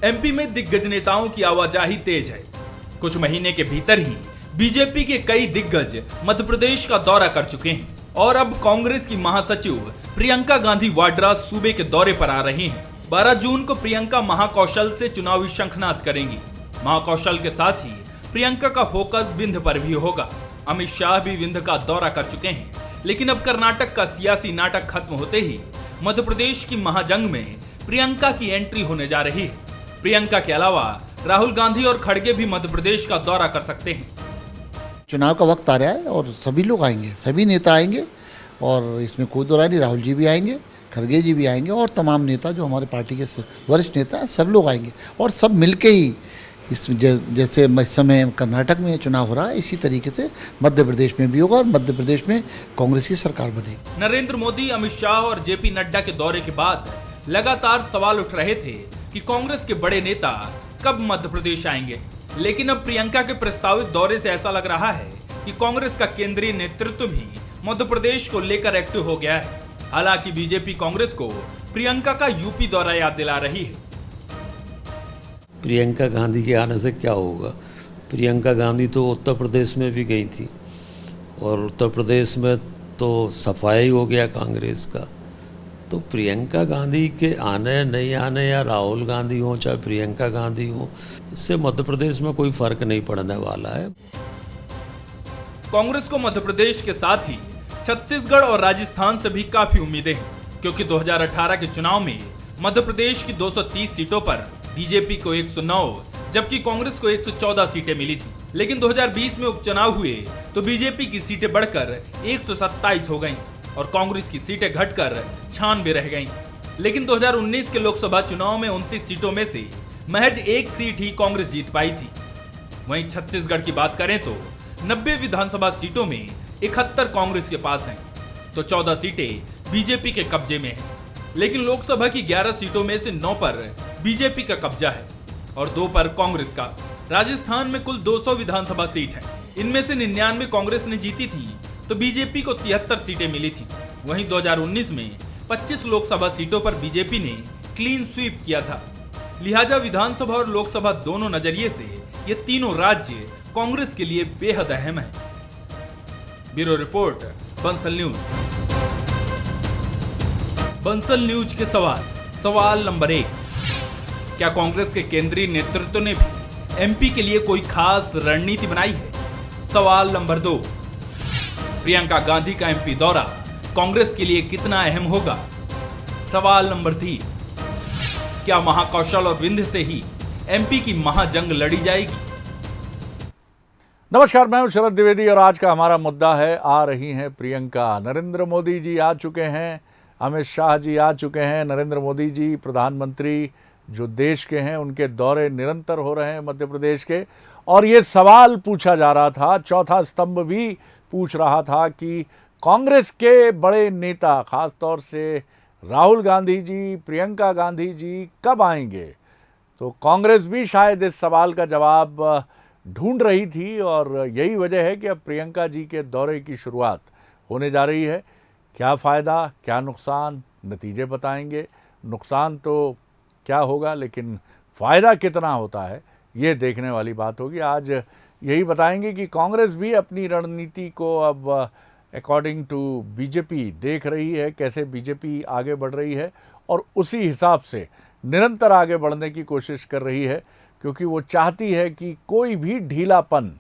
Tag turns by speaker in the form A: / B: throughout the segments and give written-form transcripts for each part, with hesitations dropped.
A: MP में दिग्गज नेताओं की आवाजाही तेज है। कुछ महीने के भीतर ही बीजेपी के कई दिग्गज मध्य प्रदेश का दौरा कर चुके हैं और अब कांग्रेस की महासचिव प्रियंका गांधी वाड्रा सूबे के दौरे पर आ रही हैं। 12 जून को प्रियंका महाकौशल से चुनावी शंखनाद करेंगी। महाकौशल के साथ ही प्रियंका का फोकस विंध्य पर भी होगा। अमित शाह भी विंध्य का दौरा कर चुके हैं, लेकिन अब कर्नाटक का सियासी नाटक खत्म होते ही मध्य प्रदेश की महाजंग में प्रियंका की एंट्री होने जा रही है। प्रियंका के अलावा राहुल गांधी और खड़गे भी मध्य प्रदेश का दौरा कर सकते हैं।
B: चुनाव का वक्त आ रहा है और सभी लोग आएंगे, सभी नेता आएंगे और इसमें कोई दो राय नहीं। राहुल जी भी आएंगे, खड़गे जी भी आएंगे और तमाम नेता जो हमारे पार्टी के वरिष्ठ नेता हैं सब लोग आएंगे और सब मिलके ही इस जैसे इस समय कर्नाटक में चुनाव हो रहा है इसी तरीके से मध्य प्रदेश में भी होगा और मध्य प्रदेश में कांग्रेस की सरकार बनेगी।
A: नरेंद्र मोदी, अमित शाह और जेपी नड्डा के दौरे के बाद लगातार सवाल उठ रहे थे कि कांग्रेस के बड़े नेता कब मध्य प्रदेश आएंगे, लेकिन अब प्रियंका के प्रस्तावित दौरे से ऐसा लग रहा है कि कांग्रेस का केंद्रीय नेतृत्व भी मध्य प्रदेश को लेकर एक्टिव हो गया है। हालांकि बीजेपी कांग्रेस को प्रियंका का यूपी दौरा याद दिला रही है।
C: प्रियंका गांधी के आने से क्या होगा? प्रियंका गांधी तो उत्तर प्रदेश में भी गई थी और उत्तर प्रदेश में तो सफाई हो गया कांग्रेस का। तो प्रियंका गांधी के आने नहीं आने या राहुल गांधी हो चाहे प्रियंका गांधी हो, इससे मध्य प्रदेश में कोई फर्क नहीं पड़ने वाला है।
A: कांग्रेस को मध्य प्रदेश के साथ ही छत्तीसगढ़ और राजस्थान से भी काफी उम्मीदें हैं, क्योंकि 2018 के चुनाव में मध्य प्रदेश की 230 सीटों पर बीजेपी को 109 जबकि कांग्रेस को 114 सीटें मिली थी। लेकिन 2020 में उपचुनाव हुए तो बीजेपी की सीटें बढ़कर 127 हो गईं और कांग्रेस की सीटें घटकर 96 रह गईं। लेकिन 2019 के लोकसभा चुनाव में 29 सीटों में से महज एक सीट ही कांग्रेस जीत पाई थी। वहीं छत्तीसगढ़ की बात करें तो 90 विधानसभा सीटों में 71 कांग्रेस के पास हैं, तो 14 सीटें बीजेपी के कब्जे में हैं। लेकिन लोकसभा की 11 सीटों में से 9 पर बीजेपी का कब्जा है और 2 पर कांग्रेस का। राजस्थान में कुल 200 विधानसभा सीट हैं, इनमें से 99 कांग्रेस ने जीती थी तो बीजेपी को 73 सीटें मिली थी। वहीं 2019 में 25 लोकसभा सीटों पर बीजेपी ने क्लीन स्वीप किया था। लिहाजा विधानसभा और लोकसभा दोनों नजरिए से ये तीनों राज्य कांग्रेस के लिए बेहद अहम है। Bureau report, Bansal news. Bansal news के सवाल नंबर 1, क्या कांग्रेस के केंद्रीय नेतृत्व ने भी एमपी के लिए कोई खास रणनीति बनाई है? सवाल नंबर 2, प्रियंका गांधी का एमपी दौरा कांग्रेस के लिए कितना अहम होगा? सवाल नंबर 3, क्या महाकौशल और विंध्य से ही एमपी की महाजंग लड़ी जाएगी?
D: नमस्कार, मैं हूं शरद द्विवेदी और आज का हमारा मुद्दा है आ रही हैं प्रियंका। नरेंद्र मोदी जी आ चुके हैं, अमित शाह जी आ चुके हैं। नरेंद्र मोदी जी प्रधानमंत्री जो देश के हैं उनके दौरे निरंतर हो रहे हैं मध्य प्रदेश के, और ये सवाल पूछा जा रहा था, चौथा स्तंभ भी पूछ रहा था कि कांग्रेस के बड़े नेता खासतौर से राहुल गांधी जी, प्रियंका गांधी जी कब आएंगे। तो कांग्रेस भी शायद इस सवाल का जवाब ढूंढ रही थी और यही वजह है कि अब प्रियंका जी के दौरे की शुरुआत होने जा रही है। क्या फ़ायदा, क्या नुकसान, नतीजे बताएंगे। नुकसान तो क्या होगा, लेकिन फ़ायदा कितना होता है ये देखने वाली बात होगी। आज यही बताएंगे कि कांग्रेस भी अपनी रणनीति को अब अकॉर्डिंग टू बीजेपी देख रही है, कैसे बीजेपी आगे बढ़ रही है और उसी हिसाब से निरंतर आगे बढ़ने की कोशिश कर रही है, क्योंकि वो चाहती है कि कोई भी ढीलापन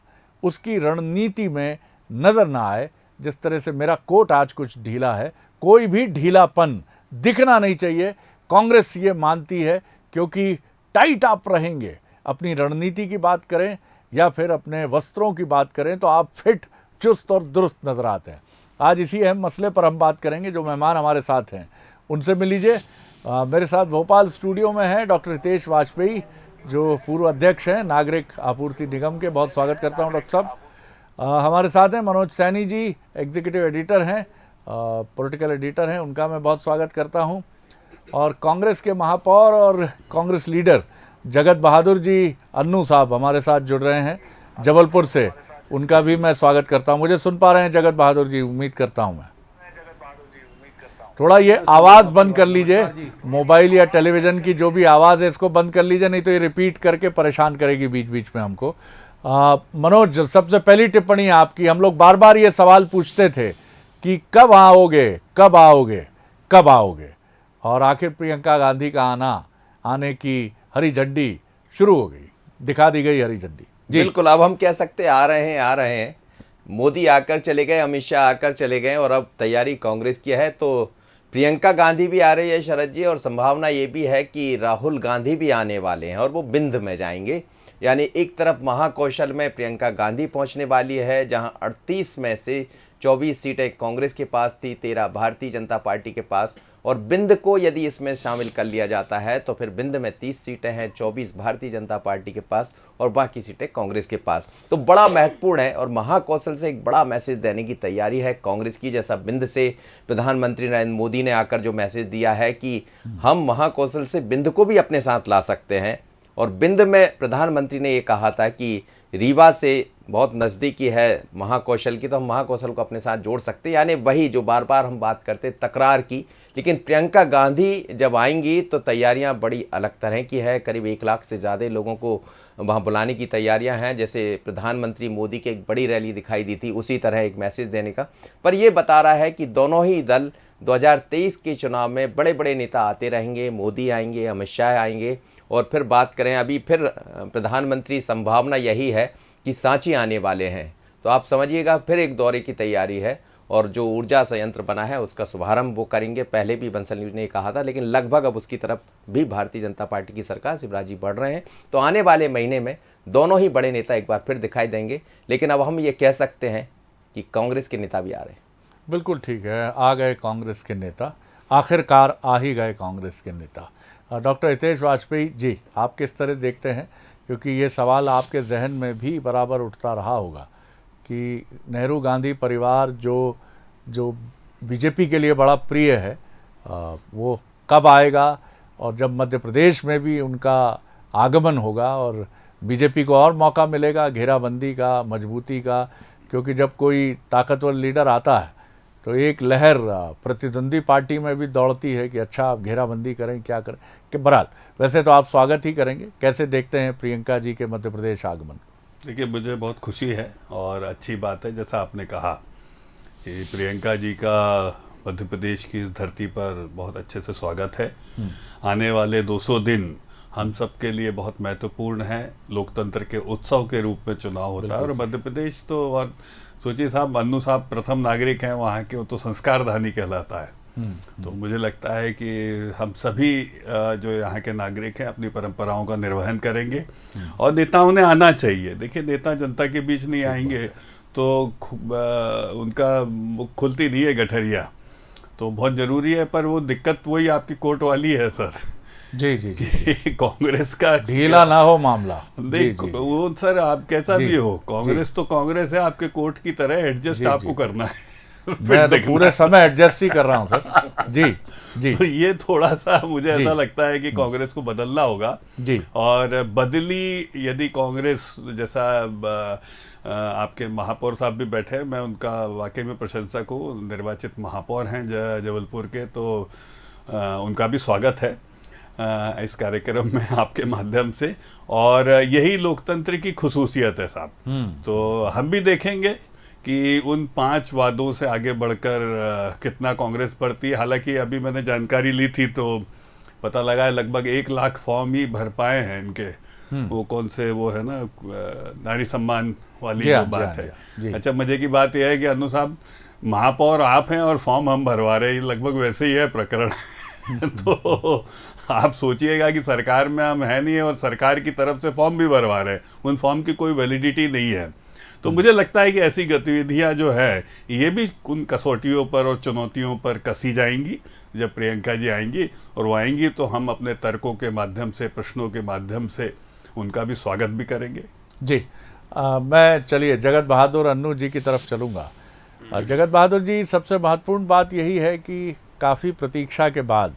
D: उसकी रणनीति में नज़र ना आए। जिस तरह से मेरा कोट आज कुछ ढीला है, कोई भी ढीलापन दिखना नहीं चाहिए। कांग्रेस ये मानती है, क्योंकि टाइट आप रहेंगे, अपनी रणनीति की बात करें या फिर अपने वस्त्रों की बात करें तो आप फिट, चुस्त और दुरुस्त नजर आते हैं। आज इसी अहम मसले पर हम बात करेंगे। जो मेहमान हमारे साथ हैं उनसे मिल लीजिए। मेरे साथ भोपाल स्टूडियो में हैं डॉक्टर हितेश वाजपेयी, जो पूर्व अध्यक्ष हैं नागरिक आपूर्ति निगम के। बहुत स्वागत करता हूं डॉक्टर साहब। हमारे साथ हैं मनोज सैनी जी, एग्जीक्यूटिव एडिटर हैं, पॉलिटिकल एडिटर हैं, उनका मैं बहुत स्वागत करता हूं। और कांग्रेस के महापौर और कांग्रेस लीडर जगत बहादुर जी अन्नू साहब हमारे साथ जुड़ रहे हैं जबलपुर से, उनका भी मैं स्वागत करता हूं। मुझे सुन पा रहे हैं जगत बहादुर जी? उम्मीद करता हूं मैं। थोड़ा ये आवाज़ बंद कर लीजिए, मोबाइल या टेलीविज़न की जो भी आवाज़ है इसको बंद कर लीजिए, नहीं तो ये रिपीट करके परेशान करेगी बीच बीच में हमको। मनोज, सबसे पहली टिप्पणी आपकी। हम लोग बार बार ये सवाल पूछते थे कि कब आओगे, कब आओगे, कब आओगे, और आखिर प्रियंका गांधी का आने की हरी झंडी शुरू हो गई, दिखा दी गई हरी झंडी।
E: बिल्कुल, अब हम कह सकते हैं आ रहे हैं। मोदी आकर चले गए, अमित शाह आकर चले गए, और अब तैयारी कांग्रेस की है, तो प्रियंका गांधी भी आ रही है शरद जी, और संभावना ये भी है कि राहुल गांधी भी आने वाले हैं, और वो बिंद में जाएंगे। यानी एक तरफ महाकौशल में प्रियंका गांधी पहुंचने वाली है, जहां 38 में से 24 सीटें कांग्रेस के पास थी, 13 भारतीय जनता पार्टी के पास, और बिंद को यदि इसमें शामिल कर लिया जाता है तो फिर बिंद में 30 सीटें हैं, 24 भारतीय जनता पार्टी के पास और बाकी सीटें कांग्रेस के पास। तो बड़ा महत्वपूर्ण है, और महाकौशल से एक बड़ा मैसेज देने की तैयारी है कांग्रेस की। जैसा बिंद से प्रधानमंत्री नरेंद्र मोदी ने आकर जो मैसेज दिया है कि हम महाकौशल से बिंद को भी अपने साथ ला सकते हैं, और बिंद में प्रधानमंत्री ने ये कहा था कि रीवा से बहुत नज़दीकी है महाकौशल की, तो हम महाकौशल को अपने साथ जोड़ सकते हैं। यानी वही जो बार बार हम बात करते तकरार की, लेकिन प्रियंका गांधी जब आएंगी तो तैयारियां बड़ी अलग तरह की है। करीब 1 लाख से ज़्यादा लोगों को वहां बुलाने की तैयारियां हैं। जैसे प्रधानमंत्री मोदी की एक बड़ी रैली दिखाई दी थी, उसी तरह एक मैसेज देने का। पर यह बता रहा है कि दोनों ही दल 2023 के चुनाव में बड़े बड़े नेता आते रहेंगे, मोदी आएंगे, अमित शाह आएंगे, और फिर बात करें अभी फिर प्रधानमंत्री, संभावना यही है कि सांची आने वाले हैं। तो आप समझिएगा फिर एक दौरे की तैयारी है, और जो ऊर्जा संयंत्र बना है उसका शुभारंभ वो करेंगे। पहले भी बंसल न्यूज ने कहा था, लेकिन लगभग अब उसकी तरफ भी भारतीय जनता पार्टी की सरकार, शिवराज जी बढ़ रहे हैं। तो आने वाले महीने में दोनों ही बड़े नेता एक बार फिर दिखाई देंगे। लेकिन अब हम ये कह सकते हैं कि कांग्रेस के नेता भी आ रहे हैं।
D: बिल्कुल ठीक है, आ गए कांग्रेस के नेता, आखिरकार आ ही गए कांग्रेस के नेता। डॉक्टर हितेश वाजपेयी जी, आप किस तरह देखते हैं, क्योंकि ये सवाल आपके जहन में भी बराबर उठता रहा होगा कि नेहरू गांधी परिवार जो बीजेपी के लिए बड़ा प्रिय है, वो कब आएगा, और जब मध्य प्रदेश में भी उनका आगमन होगा और बीजेपी को और मौका मिलेगा घेराबंदी का, मजबूती का, क्योंकि जब कोई ताकतवर लीडर आता है तो एक लहर प्रतिद्वंदी पार्टी में भी दौड़ती है कि अच्छा आप घेराबंदी करें, क्या करें। कि बहरहाल वैसे तो आप स्वागत ही करेंगे, कैसे देखते हैं प्रियंका जी के मध्य प्रदेश आगमन?
F: देखिए, मुझे बहुत खुशी है और अच्छी बात है, जैसा आपने कहा कि प्रियंका जी का मध्य प्रदेश की इस धरती पर बहुत अच्छे से स्वागत है। आने वाले 200 दिन हम सब के लिए बहुत महत्वपूर्ण है। लोकतंत्र के उत्सव के रूप में चुनाव होता है, और मध्य प्रदेश तो, और सोचिए साहब, अन्नू साहब प्रथम नागरिक हैं वहाँ के, वो तो संस्कारधानी कहलाता है। तो मुझे लगता है कि हम सभी जो यहाँ के नागरिक हैं अपनी परंपराओं का निर्वहन करेंगे, और नेताओं ने आना चाहिए। देखिए, नेता जनता के बीच नहीं आएंगे तो उनका मुख खुलती नहीं है गठरिया, तो बहुत ज़रूरी है। पर वो दिक्कत वही आपकी कोर्ट वाली है सर।
D: जी जी, जी।
F: कांग्रेस का
D: ढीला ना हो मामला।
F: देख, वो सर आप कैसा भी हो, कांग्रेस तो कांग्रेस है, आपके कोर्ट की तरह एडजस्ट आपको करना है।
D: मैं तो पूरे समय एडजस्ट ही कर रहा हूँ सर। जी जी।
F: तो ये थोड़ा सा मुझे ऐसा लगता है कि कांग्रेस को बदलना होगा
D: जी, और
F: बदली यदि कांग्रेस, जैसा आपके महापौर साहब भी बैठे हैं, मैं उनका वाकई में प्रशंसक हूँ, निर्वाचित महापौर हैं जबलपुर के, तो उनका भी स्वागत है इस कार्यक्रम में आपके माध्यम से। और यही लोकतंत्र की खुसूसियत है साहब। तो हम भी देखेंगे कि उन 5 वादों से आगे बढ़कर कितना कांग्रेस बढ़ती है। हालांकि अभी मैंने जानकारी ली थी तो पता लगा है लगभग 1 लाख फॉर्म ही भर पाए हैं इनके। वो कौन से, वो है ना, नारी सम्मान वाली जो बात है। अच्छा, मजे की बात यह है कि अन्नू साहब महापौर आप हैं और फॉर्म हम भरवा रहे हैं, लगभग वैसे ही है प्रकरण। तो आप सोचिएगा कि सरकार में हम है नहीं है और सरकार की तरफ से फॉर्म भी भरवा रहे हैं, उन फॉर्म की कोई वैलिडिटी नहीं है। तो मुझे लगता है कि ऐसी गतिविधियां जो है ये भी उन कसौटियों पर और चुनौतियों पर कसी जाएंगी जब प्रियंका जी आएंगी, और वो आएंगी तो हम अपने तर्कों के माध्यम से, प्रश्नों के माध्यम से उनका भी स्वागत भी करेंगे।
D: जी, मैं चलिए जगत बहादुर अन्नू जी की तरफ चलूँगा। जगत बहादुर जी, सबसे महत्वपूर्ण बात यही है कि काफ़ी प्रतीक्षा के बाद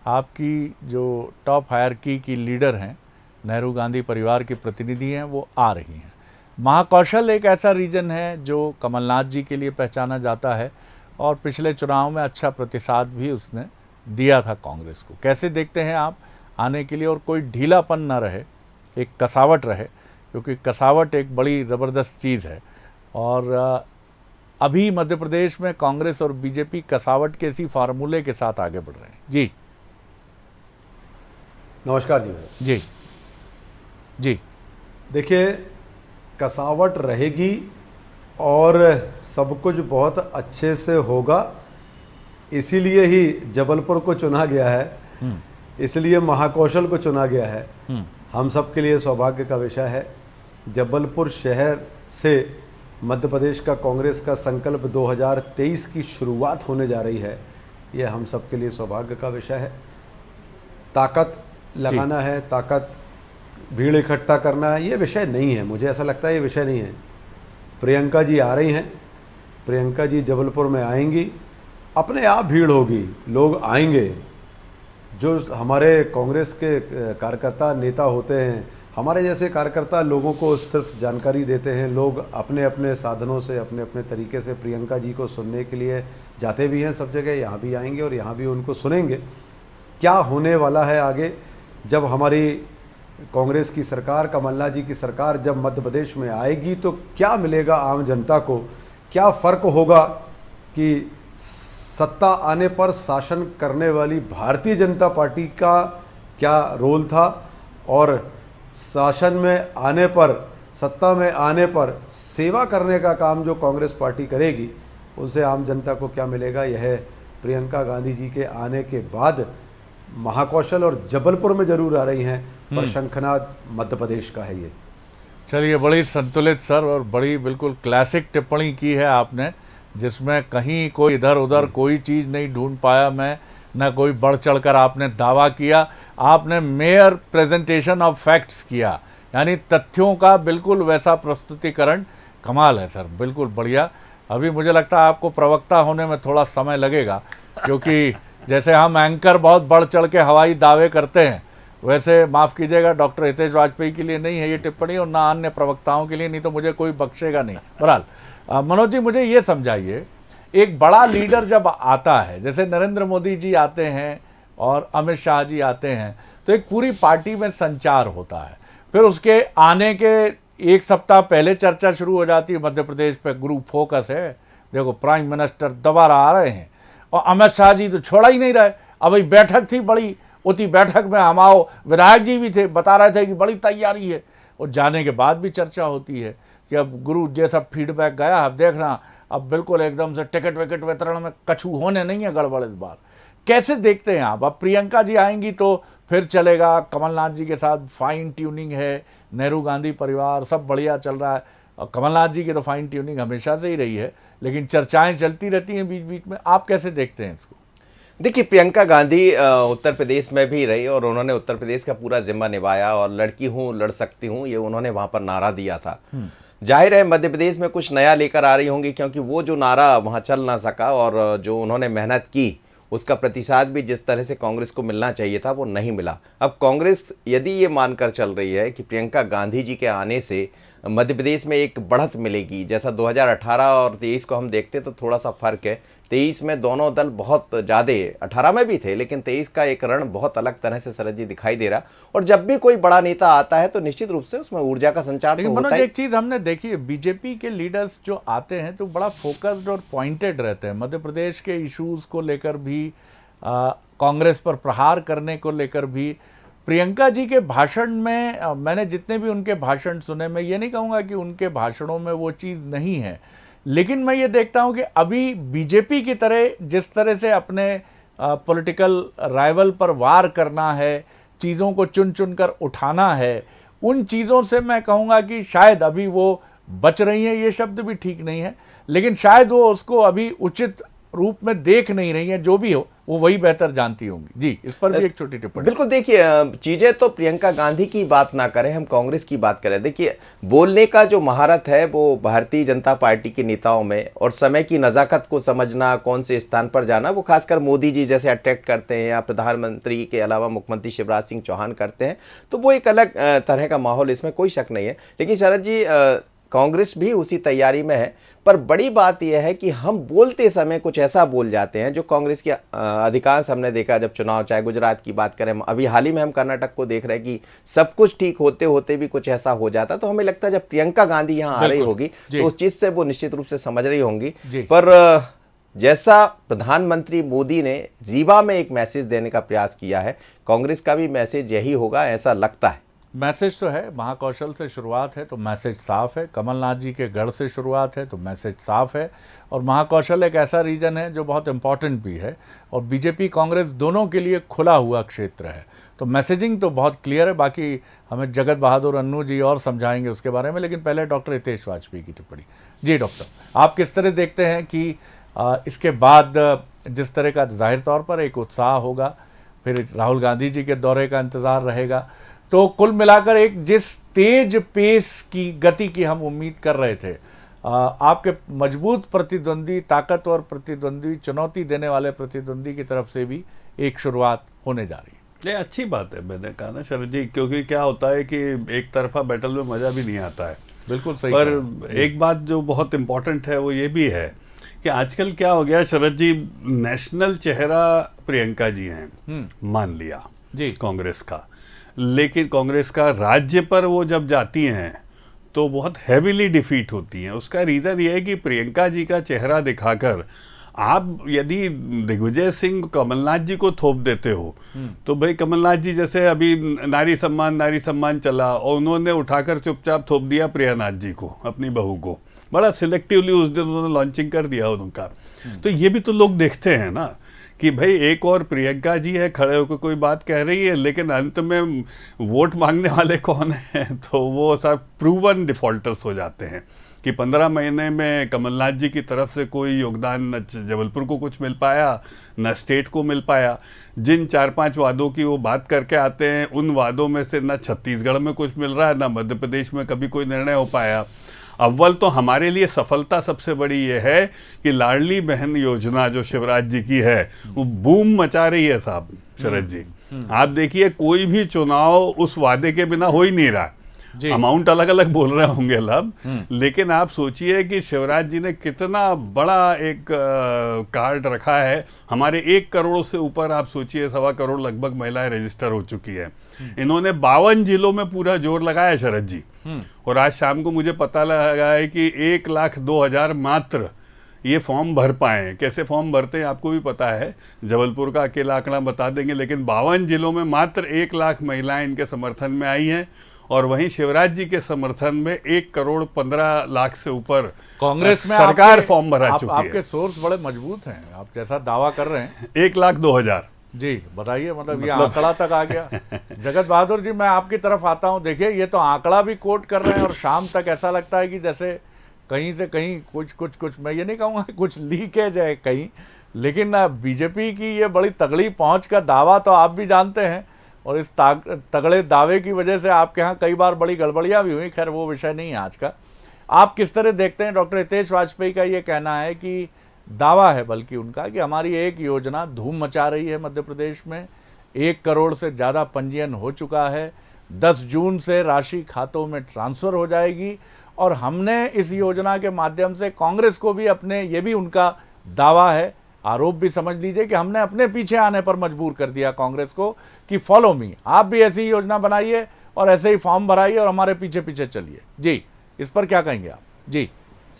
D: आपकी जो टॉप हायरकी की लीडर हैं, नेहरू गांधी परिवार की प्रतिनिधि हैं, वो आ रही हैं। महाकौशल एक ऐसा रीजन है जो कमलनाथ जी के लिए पहचाना जाता है, और पिछले चुनाव में अच्छा प्रतिसाद भी उसने दिया था कांग्रेस को। कैसे देखते हैं आप आने के लिए, और कोई ढीलापन ना रहे, एक कसावट रहे, क्योंकि कसावट एक बड़ी ज़बरदस्त चीज़ है। और अभी मध्य प्रदेश में कांग्रेस और बीजेपी कसावट के इसी फार्मूले के साथ आगे बढ़ रहे हैं। जी
G: नमस्कार जी।
D: जी जी
G: देखिए, कसावट रहेगी और सब कुछ बहुत अच्छे से होगा। इसीलिए ही जबलपुर को चुना गया है, इसलिए महाकौशल को चुना गया है। हम सब के लिए सौभाग्य का विषय है। जबलपुर शहर से मध्य प्रदेश का कांग्रेस का संकल्प 2023 की शुरुआत होने जा रही है। यह हम सब के लिए सौभाग्य का विषय है। ताकत लगाना है, ताकत भीड़ इकट्ठा करना है, ये विषय नहीं है। मुझे ऐसा लगता है ये विषय नहीं है। प्रियंका जी आ रही हैं, प्रियंका जी जबलपुर में आएंगी, अपने आप भीड़ होगी, लोग आएंगे। जो हमारे कांग्रेस के कार्यकर्ता नेता होते हैं, हमारे जैसे कार्यकर्ता लोगों को सिर्फ जानकारी देते हैं। लोग अपने अपने साधनों से, अपने अपने तरीके से प्रियंका जी को सुनने के लिए जाते भी हैं सब जगह। यहाँ भी आएंगे और यहाँ भी उनको सुनेंगे। क्या होने वाला है आगे, जब हमारी कांग्रेस की सरकार, कमलनाथ जी की सरकार जब मध्य प्रदेश में आएगी, तो क्या मिलेगा आम जनता को, क्या फ़र्क होगा कि सत्ता आने पर शासन करने वाली भारतीय जनता पार्टी का क्या रोल था, और शासन में आने पर, सत्ता में आने पर सेवा करने का काम जो कांग्रेस पार्टी करेगी, उनसे आम जनता को क्या मिलेगा। यह प्रियंका गांधी जी के आने के बाद महाकौशल और जबलपुर में जरूर आ रही हैं, पर शंखनाद मध्य प्रदेश का है ये।
D: चलिए, बड़ी संतुलित सर और बड़ी बिल्कुल क्लासिक टिप्पणी की है आपने, जिसमें कहीं कोई इधर उधर कोई चीज़ नहीं ढूंढ पाया मैं, न कोई बढ़ चढ़कर आपने दावा किया। आपने मेयर प्रेजेंटेशन ऑफ फैक्ट्स किया, यानी तथ्यों का बिल्कुल वैसा प्रस्तुतिकरण। कमाल है सर, बिल्कुल बढ़िया। अभी मुझे लगता है आपको प्रवक्ता होने में थोड़ा समय लगेगा, क्योंकि जैसे हम एंकर बहुत बढ़ चढ़ के हवाई दावे करते हैं, वैसे माफ़ कीजिएगा डॉक्टर हितेश वाजपेयी के लिए नहीं है ये टिप्पणी, और ना अन्य प्रवक्ताओं के लिए, नहीं तो मुझे कोई बख्शेगा नहीं। बहरहाल मनोज जी, मुझे ये समझाइए, एक बड़ा लीडर जब आता है, जैसे नरेंद्र मोदी जी आते हैं और अमित शाह जी आते हैं, तो एक पूरी पार्टी में संचार होता है। फिर उसके आने के एक सप्ताह पहले चर्चा शुरू हो जाती है, मध्य प्रदेश पे ग्रुप फोकस है, देखो प्राइम मिनिस्टर दोबारा आ रहे हैं, और अमित शाह जी तो छोड़ा ही नहीं रहे। अब वही बैठक थी बड़ी, उसी बैठक में हमारे विधायक जी भी थे, बता रहे थे कि बड़ी तैयारी है, और जाने के बाद भी चर्चा होती है कि अब गुरु जैसा फीडबैक गया, अब देखना अब बिल्कुल एकदम से टिकट विकट वितरण में कछू होने नहीं है गड़बड़ इस बार। कैसे देखते हैं आप? अब प्रियंका जी आएंगी तो फिर चलेगा, कमलनाथ जी के साथ फाइन ट्यूनिंग है, नेहरू गांधी परिवार सब बढ़िया चल रहा है, और कमलनाथ जी की तो फाइन ट्यूनिंग हमेशा से ही रही है, लेकिन चर्चाएं चलती रहती हैं बीच बीच में। आप कैसे देखते हैं इसको?
E: देखिए, प्रियंका गांधी उत्तर प्रदेश में भी रही और उन्होंने उत्तर प्रदेश का पूरा जिम्मा निभाया, और लड़की हूँ लड़ सकती हूँ, ये उन्होंने वहाँ पर नारा दिया था। जाहिर है मध्य प्रदेश में कुछ नया लेकर आ रही होंगी, क्योंकि वो जो नारा वहाँ चल ना सका, और जो उन्होंने मेहनत की उसका प्रतिसाद भी जिस तरह से कांग्रेस को मिलना चाहिए था वो नहीं मिला। अब कांग्रेस यदि ये मानकर चल रही है कि प्रियंका गांधी जी के आने से मध्य प्रदेश में एक बढ़त मिलेगी, जैसा 2018 और 23 को हम देखते तो थोड़ा सा फर्क है। 23 में दोनों दल बहुत ज़्यादा, 18 में भी थे, लेकिन 23 का एक रण बहुत अलग तरह से शरद जी दिखाई दे रहा। और जब भी कोई बड़ा नेता आता है तो निश्चित रूप से उसमें ऊर्जा का संचार तो होता है।
D: एक चीज़ हमने देखी है, बीजेपी के लीडर्स जो आते हैं तो बड़ा फोकस्ड और पॉइंटेड रहते हैं। मध्य प्रदेश के इश्यूज़ को लेकर भी, कांग्रेस पर प्रहार करने को लेकर भी। प्रियंका जी के भाषण में मैंने जितने भी उनके भाषण सुने, मैं ये नहीं कहूँगा कि उनके भाषणों में वो चीज़ नहीं है, लेकिन मैं ये देखता हूँ कि अभी बीजेपी की तरह जिस तरह से अपने पॉलिटिकल राइवल पर वार करना है, चीज़ों को चुन चुन कर उठाना है, उन चीज़ों से मैं कहूँगा कि शायद अभी वो बच रही हैं। ये शब्द भी ठीक नहीं है, लेकिन शायद वो उसको अभी उचित रूप में देख नहीं रही हैं। जो भी हो वो वही बेहतर जानती होंगी। जी, इस पर भी एक छोटी टिप्पणी।
E: बिल्कुल, देखिए चीजें तो प्रियंका गांधी की बात ना करें, हम कांग्रेस की बात करें। देखिए, बोलने का जो महारत है वो भारतीय जनता पार्टी के नेताओं में, और समय की नज़ाकत को समझना, कौन से स्थान पर जाना, वो खासकर मोदी जी जैसे अट्रैक्ट करते हैं, या प्रधानमंत्री के अलावा मुख्यमंत्री शिवराज सिंह चौहान करते हैं, तो वो एक अलग तरह का माहौल, इसमें कोई शक नहीं है। लेकिन शरद जी, कांग्रेस भी उसी तैयारी में है। पर बड़ी बात यह है कि हम बोलते समय कुछ ऐसा बोल जाते हैं जो कांग्रेस के अधिकांश हमने देखा, जब चुनाव, चाहे गुजरात की बात करें, अभी हाल ही में हम कर्नाटक को देख रहे हैं कि सब कुछ ठीक होते होते भी कुछ ऐसा हो जाता। तो हमें लगता है जब प्रियंका गांधी यहाँ आ रही होगी तो उस चीज से वो निश्चित रूप से समझ रही होंगी। पर जैसा प्रधानमंत्री मोदी ने रीवा में एक मैसेज देने का प्रयास किया है, कांग्रेस का भी मैसेज यही होगा, ऐसा लगता है।
D: मैसेज तो है, महाकौशल से शुरुआत है तो मैसेज साफ है, कमलनाथ जी के गढ़ से शुरुआत है तो मैसेज साफ है, और महाकौशल एक ऐसा रीजन है जो बहुत इंपॉर्टेंट भी है और बीजेपी कांग्रेस दोनों के लिए खुला हुआ क्षेत्र है। तो मैसेजिंग तो बहुत क्लियर है। बाकी हमें जगत बहादुर अन्नू जी और समझाएंगे उसके बारे में, लेकिन पहले डॉक्टर हितेश वाजपेयी की टिप्पणी। जी डॉक्टर, आप किस तरह देखते हैं कि इसके बाद जिस तरह का जाहिर तौर पर एक उत्साह होगा, फिर राहुल गांधी जी के दौरे का इंतज़ार रहेगा, तो कुल मिलाकर एक जिस तेज पेस की गति की हम उम्मीद कर रहे थे, आपके मजबूत प्रतिद्वंदी, ताकतवर प्रतिद्वंदी, चुनौती देने वाले प्रतिद्वंदी की तरफ से भी एक शुरुआत होने जा रही है।
F: ये अच्छी बात है, मैंने कहा ना शरद जी, क्योंकि क्या होता है कि एक तरफा बैटल में मज़ा भी नहीं आता है।
D: बिल्कुल सही।
F: पर एक बात जो बहुत इम्पोर्टेंट है वो ये भी है कि आजकल क्या हो गया शरद जी, नेशनल चेहरा प्रियंका जी हैं, मान लिया
D: जी
F: कांग्रेस का, लेकिन कांग्रेस का राज्य पर वो जब जाती हैं तो बहुत हैवीली डिफीट होती हैं। उसका रीज़न ये है कि प्रियंका जी का चेहरा दिखाकर आप यदि दिग्विजय सिंह कमलनाथ जी को थोप देते हो तो भाई कमलनाथ जी जैसे अभी नारी सम्मान चला और उन्होंने उठाकर चुपचाप थोप दिया प्रियानाथ जी को, अपनी बहू को, बड़ा सिलेक्टिवली उस दिन उन्होंने लॉन्चिंग कर दिया उनका। तो ये भी तो लोग देखते हैं ना कि भाई एक और प्रियंका जी है, खड़े होकर कोई बात कह रही है, लेकिन अंत में वोट मांगने वाले कौन हैं? तो वो सर प्रूवन डिफॉल्टर्स हो जाते हैं कि 15 महीने में कमलनाथ जी की तरफ से कोई योगदान न जबलपुर को कुछ मिल पाया, न स्टेट को मिल पाया। जिन 4-5 वादों की वो बात करके आते हैं, उन वादों में से न छत्तीसगढ़ में कुछ मिल रहा है, न मध्य प्रदेश में कभी कोई निर्णय हो पाया। अव्वल तो हमारे लिए सफलता सबसे बड़ी ये है कि लाडली बहन योजना जो शिवराज जी की है वो बूम मचा रही है साहब शरद जी। आप देखिए कोई भी चुनाव उस वादे के बिना हो ही नहीं रहा। अमाउंट अलग अलग बोल रहे होंगे लाभ, लेकिन आप सोचिए कि शिवराज जी ने कितना बड़ा एक कार्ड रखा है। हमारे 1 करोड़ से ऊपर आप सोचिए 1.25 करोड़ लगभग महिलाएं रजिस्टर हो चुकी है। इन्होंने 52 जिलों में पूरा जोर लगाया शरद जी, और आज शाम को मुझे पता लगा है कि 1,02,000 मात्र ये फॉर्म भर पाए। कैसे फॉर्म भरते हैं आपको भी पता है, जबलपुर का अकेला आंकड़ा बता देंगे, लेकिन 52 जिलों में मात्र 1 लाख महिलाएं इनके समर्थन में आई हैं, और वहीं शिवराज जी के समर्थन में 1,15,00,000 से ऊपर
D: कांग्रेस में
F: सरकार फॉर्म भरा चुकी है।
D: आपके सोर्स बड़े मजबूत हैं, आप जैसा दावा कर रहे हैं।
F: 1,02,000
D: जी बताइए, मतलब ये आंकड़ा तक आ गया। जगत बहादुर जी, मैं आपकी तरफ आता हूँ। देखिए ये तो आंकड़ा भी कोट कर रहे हैं और शाम तक ऐसा लगता है कि जैसे कहीं से कहीं कुछ मैं ये नहीं कहूँगा कुछ लीकेज है कहीं, लेकिन बीजेपी की ये बड़ी तगड़ी पहुँच का दावा तो आप भी जानते हैं, और इस तगड़े दावे की वजह से आपके यहाँ कई बार बड़ी गड़बड़ियाँ भी हुई। खैर वो विषय नहीं है आज का। आप किस तरह देखते हैं? डॉक्टर हितेश वाजपेयी का ये कहना है कि दावा है बल्कि उनका कि हमारी एक योजना धूम मचा रही है मध्य प्रदेश में, 1 करोड़ से ज़्यादा पंजीयन हो चुका है, 10 जून से राशि खातों में ट्रांसफ़र हो जाएगी, और हमने इस योजना के माध्यम से कांग्रेस को भी अपने, ये भी उनका दावा है, आरोप भी समझ लीजिए, कि हमने अपने पीछे आने पर मजबूर कर दिया कांग्रेस को कि फॉलो मी, आप भी ऐसी योजना बनाइए और ऐसे ही फॉर्म भराइए और हमारे पीछे पीछे चलिए। जी, इस पर क्या कहेंगे आप? जी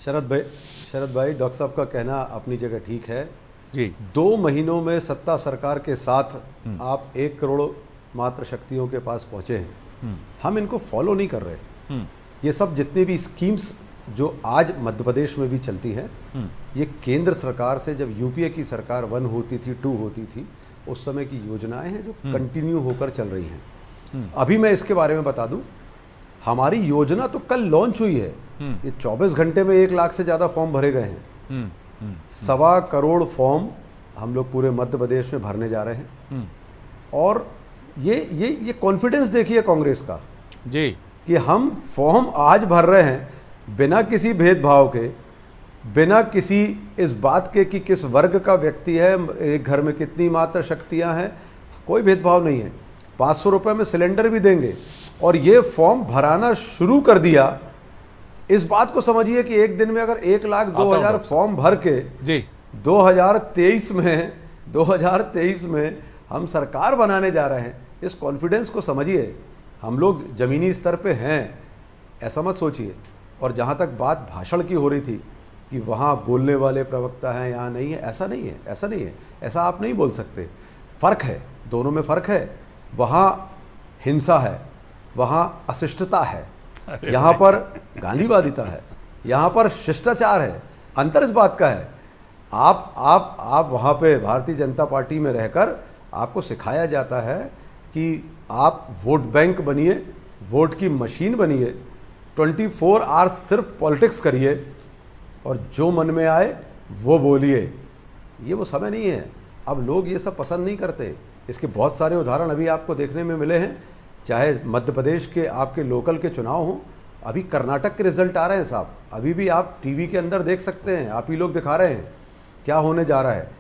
G: शरद भाई, डॉक्टर साहब का कहना अपनी जगह ठीक है
D: जी।
G: 2 महीनों में सत्ता सरकार के साथ आप 1 करोड़ मात्र शक्तियों के पास पहुंचे हैं। हम इनको फॉलो नहीं कर रहे। ये सब जितनी भी स्कीम्स जो आज मध्य प्रदेश में भी चलती हैं, ये केंद्र सरकार से, जब यूपीए की सरकार 1 होती थी, 2 होती थी, उस समय की योजनाएं हैं जो कंटिन्यू होकर चल रही हैं। अभी मैं इसके बारे में बता दूं, हमारी योजना तो कल लॉन्च हुई है। ये 24 घंटे में 1 लाख से ज़्यादा फॉर्म भरे गए हैं। 1.25 करोड़ फॉर्म हम लोग पूरे मध्य प्रदेश में भरने जा रहे हैं। और ये कॉन्फिडेंस देखिए कांग्रेस का
D: जी, कि
G: हम फॉर्म आज भर रहे हैं बिना किसी भेदभाव के, बिना किसी इस बात के कि किस वर्ग का व्यक्ति है, एक घर में कितनी मात्र शक्तियां हैं, कोई भेदभाव नहीं है। 500 रुपये में सिलेंडर भी देंगे, और ये फॉर्म भराना शुरू कर दिया इस बात को समझिए कि एक दिन में अगर 1,02,000 फॉर्म भर के
D: जी
G: 2023 में हम सरकार बनाने जा रहे हैं, इस कॉन्फिडेंस को समझिए। हम लोग जमीनी स्तर पे हैं, ऐसा मत सोचिए। और जहाँ तक बात भाषण की हो रही थी कि वहाँ बोलने वाले प्रवक्ता हैं, यहाँ नहीं है, ऐसा नहीं है, ऐसा नहीं है, ऐसा आप नहीं बोल सकते। फ़र्क है, दोनों में फ़र्क है। वहाँ हिंसा है, वहाँ अशिष्टता है, यहाँ पर गांधीवादिता है, यहाँ पर शिष्टाचार है। अंतर इस बात का है, आप वहाँ पे भारतीय जनता पार्टी में रहकर आपको सिखाया जाता है कि आप वोट बैंक बनिए, वोट की मशीन बनिए, 24 आवर्स सिर्फ पॉलिटिक्स करिए और जो मन में आए वो बोलिए। ये वो समय नहीं है। अब लोग ये सब पसंद नहीं करते। इसके बहुत सारे उदाहरण अभी आपको देखने में मिले हैं, चाहे मध्य प्रदेश के आपके लोकल के चुनाव हों, अभी कर्नाटक के रिजल्ट आ रहे हैं साहब, अभी भी आप टीवी के अंदर देख सकते हैं, आप ही लोग दिखा रहे हैं क्या होने जा रहा है।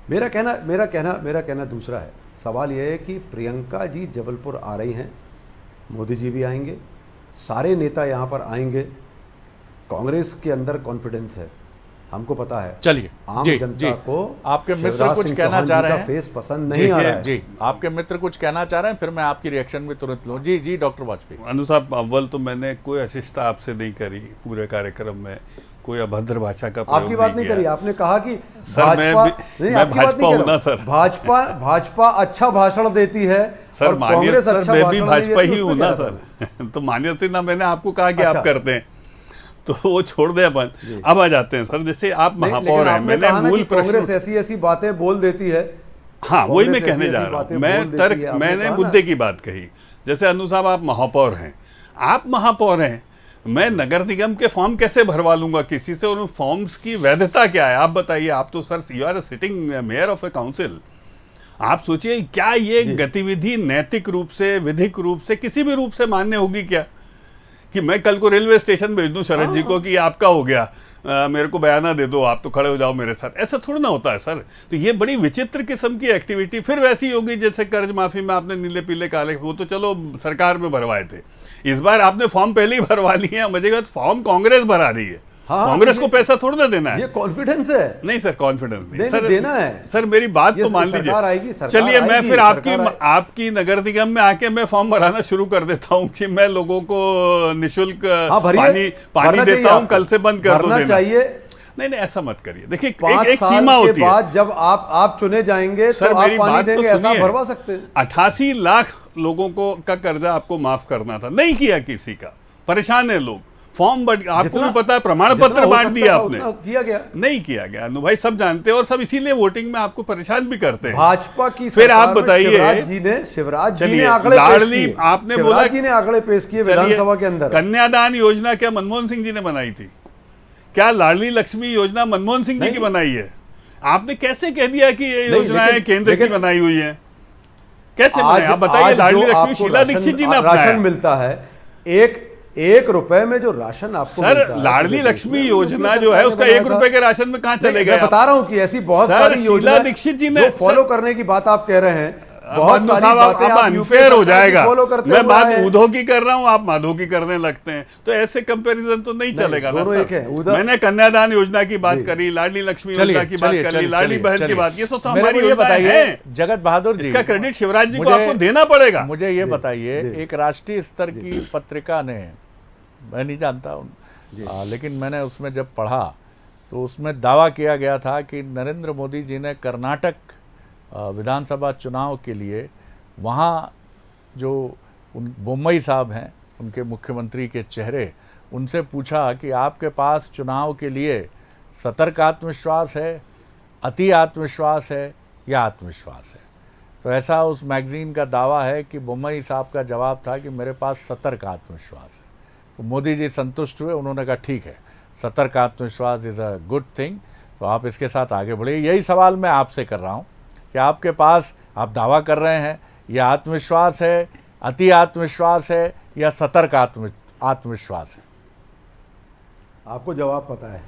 G: मेरा कहना दूसरा है। सवाल यह है कि प्रियंका जी जबलपुर आ रही हैं, मोदी जी भी आएंगे, सारे नेता यहाँ पर आएंगे। कांग्रेस के अंदर कॉन्फिडेंस है, हमको पता है।
D: चलिए
G: आम
D: जी,
G: जनता
D: जी,
G: को
D: आपके मित्र
G: शिवराज
D: कुछ
G: सिंह
D: कहना
G: चौहान
D: चाह
G: जी
D: रहे
G: का
D: हैं।
G: फेस पसंद नहीं आ रहा है।
D: जी, आपके मित्र कुछ कहना चाह रहे हैं, फिर मैं आपकी रिएक्शन भी तुरंत लूँ। जी जी डॉक्टर वाजपेयी।
F: अनु साहब, अव्वल तो मैंने कोई अशिष्टता आपसे नहीं करी पूरे कार्यक्रम में, कोई अभद्र भाषा का प्रयोग
G: आपकी बात नहीं करी, आपने कहा कि
F: सर मैं भाजपा हूं ना सर।
G: भाजपा अच्छा भाषण देती है
F: सर,
G: और
F: मानिए
G: कांग्रेस
F: सर,
G: अच्छा
F: मैं भी
G: भाषण
F: भाजपा
G: देती है,
F: ही
G: तो
F: हूं
G: उसमें
F: ना
G: क्या
F: सर। तो मानिए से ना, मैंने आपको कहा कि
G: अच्छा।
F: आप करते हैं, तो वो छोड़ दे अपन। अब आ जाते हैं सर, जैसे आप महापौर हैं, मैंने मूल
G: कांग्रेस
F: प्रश्न,
G: ऐसी बातें बोल देती है।
F: हाँ वही मैं
G: कांग्रेस
F: कहने
G: ऐसी
F: जा
G: ऐसी
F: रहा
G: बातें
F: हूँ।
G: बोल
F: मैं
G: देती
F: तर्क,
G: है, आपने
F: मैंने
G: कहा ना।
F: मुद्दे की बात कही। जैसे अनु साहब आप महापौर हैं, आप महापौर हैं, मैं नगर निगम के फॉर्म कैसे भरवा लूंगा किसी से, और उन फॉर्म्स की वैधता क्या है आप बताइए। आप तो sir you are sitting mayor of a council. आप सोचिए क्या ये गतिविधि नैतिक रूप से, विधिक रूप से, किसी भी रूप से मान्य होगी क्या कि मैं कल को रेलवे स्टेशन भेज दूं शरद जी को कि आपका हो गया, मेरे को बयाना दे दो, आप तो खड़े हो जाओ मेरे साथ। ऐसा थोड़ा ना होता है सर। तो ये बड़ी विचित्र किस्म की एक्टिविटी फिर वैसी होगी जैसे कर्ज माफी में आपने नीले पीले काले, वो तो चलो सरकार में भरवाए थे। इस बार आपने फॉर्म पहले ही भरवा लिए हैं, मजेगा फॉर्म कांग्रेस भरा रही है। कांग्रेस को पैसा थोड़ा ना देना है।
G: ये कॉन्फिडेंस है।
F: नहीं सर, कॉन्फिडेंस नहीं सर,
G: देना है
F: सर। मेरी बात तो मान लीजिए। चलिए मैं फिर आपकी नगर निगम में आके मैं फॉर्म भराना शुरू कर देता हूँ कि मैं लोगों को निःशुल्क पानी देता हूँ, कल से बंद कर दो देना चाहिए। नहीं ऐसा मत करिए। देखिए एक सीमा होती है।
G: बाद जब आप चुने जाएंगे
F: सर,
G: तो
F: मेरी
G: आप पानी
F: बात
G: देंगे,
F: तो
G: ऐसा भरवा सकते हैं।
F: 88 लाख लोगों को का कर्जा आपको माफ करना था, नहीं किया किसी का, परेशान है लोग। फॉर्म आपको भी पता है, प्रमाण पत्र बांट दिया आपने,
G: किया गया
F: नहीं किया गया। अनु भाई सब जानते हैं और सब इसीलिए वोटिंग में आपको परेशान भी करते हैं।
G: भाजपा की
F: फिर आप बताइए,
G: शिवराज जी ने आंकड़े
F: लाडली आपने बोला
G: जी ने आंकड़े पेश किए विधानसभा के अंदर।
F: कन्यादान योजना क्या मनमोहन सिंह जी ने बनाई थी? क्या लाडली लक्ष्मी योजना मनमोहन सिंह जी की बनाई है? आपने कैसे कह दिया कि ये योजनाएं केंद्र की बनाई हुई है? कैसे बनाई आप बताइए। लाडली लक्ष्मी शीला दीक्षित जी ने अपनाया।
G: राशन मिलता है एक रुपए में जो राशन आपको
F: सर, लाडली लक्ष्मी योजना जो है उसका 1 रुपए के राशन में कहां चलेगा?
G: मैं बता रहा हूं कि ऐसी बहुत सारी योजना
F: दीक्षित जी ने
G: फॉलो करने की बात आप कह रहे हैं।
F: बहुत सारी बातें अब अनफेयर हो जाएगा। मैं बात उद्धव की कर रहा हूं, आप माधव की करने लगते हैं, तो ऐसे कंपैरिजन तो नहीं चलेगा ना सर। मैंने कन्यादान योजना की बात करी, लाडली लक्ष्मी योजना की बात करी, लाडली बहन की बात की, तो हमारी योजना है।
D: जगत बहादुर जी,
F: इसका क्रेडिट शिवराज जी को आपको देना पड़ेगा।
D: मुझे ये बताइए, एक राष्ट्रीय स्तर की पत्रिका ने, मैं नहीं जानता लेकिन मैंने उसमें जब पढ़ा तो उसमें दावा किया गया था कि नरेंद्र मोदी जी ने कर्नाटक विधानसभा चुनाव के लिए वहाँ जो बोम्मई साहब हैं, उनके मुख्यमंत्री के चेहरे, उनसे पूछा कि आपके पास चुनाव के लिए सतर्क आत्मविश्वास है, अति आत्मविश्वास है या आत्मविश्वास है। तो ऐसा उस मैगजीन का दावा है कि बोम्मई साहब का जवाब था कि मेरे पास सतर्क आत्मविश्वास है। तो मोदी जी संतुष्ट हुए, उन्होंने कहा ठीक है, सतर्क आत्मविश्वास इज़ अ गुड थिंग, तो आप इसके साथ आगे बढ़िए। यही सवाल मैं आपसे कर रहा हूँ कि आपके पास, आप दावा कर रहे हैं, यह आत्मविश्वास है, अति आत्मविश्वास है या सतर्क आत्मविश्वास है?
G: आपको जवाब पता है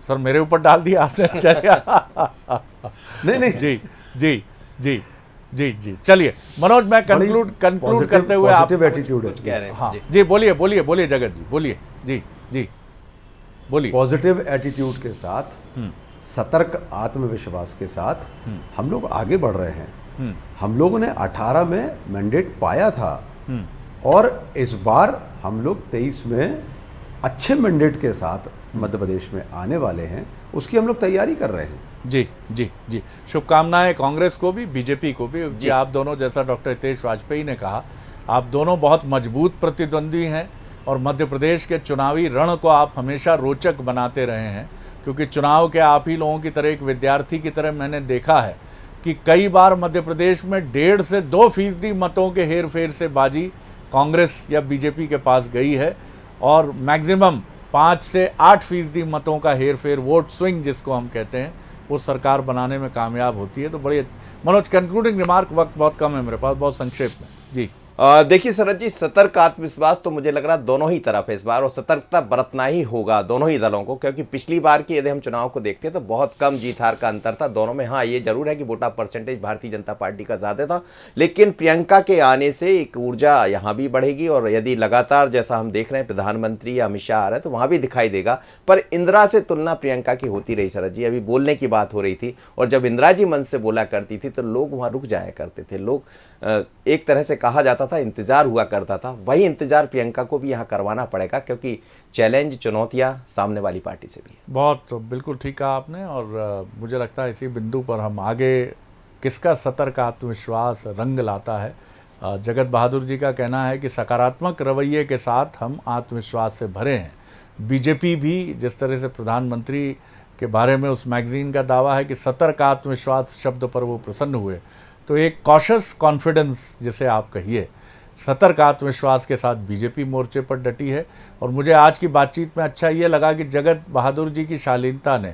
D: सर, मेरे ऊपर डाल दिया आपने।
G: नहीं
D: जी जी जी जी जी चलिए मनोज, मैं कंक्लूड करते हुए आप
G: एटीट्यूड
E: कह रहे हैं।
D: हाँ जी, बोलिए जगत जी, बोलिए। जी जी बोलिए।
G: पॉजिटिव एटीट्यूड के साथ, सतर्क आत्मविश्वास के साथ हम लोग आगे बढ़ रहे हैं। हम लोगों ने 18 में मैंडेट पाया था और इस बार हम लोग 23 में अच्छे मैंडेट के साथ मध्य प्रदेश में आने वाले हैं, उसकी हम लोग तैयारी कर रहे हैं।
D: जी जी जी, शुभकामनाएं कांग्रेस को भी, बीजेपी को भी। जी, आप दोनों, जैसा डॉक्टर हितेश वाजपेयी ने कहा, आप दोनों बहुत मजबूत प्रतिद्वंदी हैं और मध्य प्रदेश के चुनावी रण को आप हमेशा रोचक बनाते रहे हैं, क्योंकि चुनाव के आप ही लोगों की तरह, एक विद्यार्थी की तरह मैंने देखा है कि कई बार मध्य प्रदेश में 1.5 से 2% मतों के हेर फेर से बाजी कांग्रेस या बीजेपी के पास गई है और मैक्सिमम 5 से 8% मतों का हेर फेर, वोट स्विंग जिसको हम कहते हैं, वो सरकार बनाने में कामयाब होती है। तो बड़ी मनोज, कंक्लूडिंग रिमार्क, वक्त बहुत कम है मेरे पास, बहुत संक्षेप में। जी
E: देखिए शरद जी, सतर्क आत्मविश्वास तो मुझे लग रहा है दोनों ही तरफ है इस बार, और सतर्कता बरतना ही होगा दोनों ही दलों को, क्योंकि पिछली बार की यदि हम चुनाव को देखते हैं तो बहुत कम जीत हार का अंतर था दोनों में। हाँ, ये जरूर है कि वोटा परसेंटेज भारतीय जनता पार्टी का ज्यादा था, लेकिन प्रियंका के आने से एक ऊर्जा यहाँ भी बढ़ेगी, और यदि लगातार जैसा हम देख रहे हैं प्रधानमंत्री या अमित शाह आ रहे हैं तो वहां भी दिखाई देगा। पर इंदिरा से तुलना प्रियंका की होती रही शरद जी, अभी बोलने की बात हो रही थी, और जब इंदिरा जी मंच से बोला करती थी तो लोग वहां रुक जाया करते थे। लोग एक तरह से कहा जाता था इंतजार हुआ करता था, वही इंतजार प्रियंका को भी यहाँ करवाना पड़ेगा, क्योंकि चैलेंज, चुनौतियां सामने वाली पार्टी से भी है।
D: बहुत बिल्कुल ठीक कहा आपने, और मुझे लगता है इसी बिंदु पर हम आगे किसका सतर्क आत्मविश्वास रंग लाता है। जगत बहादुर जी का कहना है कि सकारात्मक रवैये के साथ हम आत्मविश्वास से भरे हैं। बीजेपी भी, जिस तरह से प्रधानमंत्री के बारे में उस मैगजीन का दावा है कि सतर्क आत्मविश्वास शब्द पर वो प्रसन्न हुए, तो एक कॉशस कॉन्फिडेंस जिसे आप कहिए, सतर्क आत्मविश्वास के साथ बीजेपी मोर्चे पर डटी है। और मुझे आज की बातचीत में अच्छा ये लगा कि जगत बहादुर जी की शालीनता ने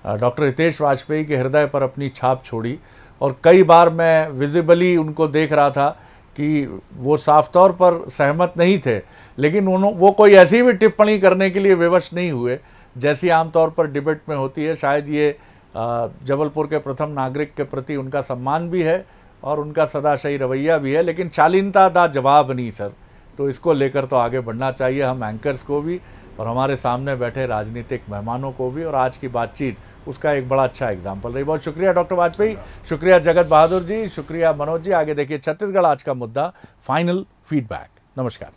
D: डॉक्टर हितेश वाजपेयी के हृदय पर अपनी छाप छोड़ी, और कई बार मैं विजिबली उनको देख रहा था कि वो साफ तौर पर सहमत नहीं थे, लेकिन वो कोई ऐसी भी टिप्पणी करने के लिए विवश नहीं हुए जैसी आमतौर पर डिबेट में होती है। शायद ये जबलपुर के प्रथम नागरिक के प्रति उनका सम्मान भी है और उनका सदाशयी रवैया भी है, लेकिन शालीनता दा जवाब नहीं सर। तो इसको लेकर तो आगे बढ़ना चाहिए हम एंकर्स को भी और हमारे सामने बैठे राजनीतिक मेहमानों को भी, और आज की बातचीत उसका एक बड़ा अच्छा एग्जाम्पल रही। बहुत शुक्रिया डॉक्टर वाजपेयी, शुक्रिया जगत बहादुर जी, शुक्रिया मनोज जी। आगे देखिए छत्तीसगढ़ आज का मुद्दा, फाइनल फीडबैक। नमस्कार।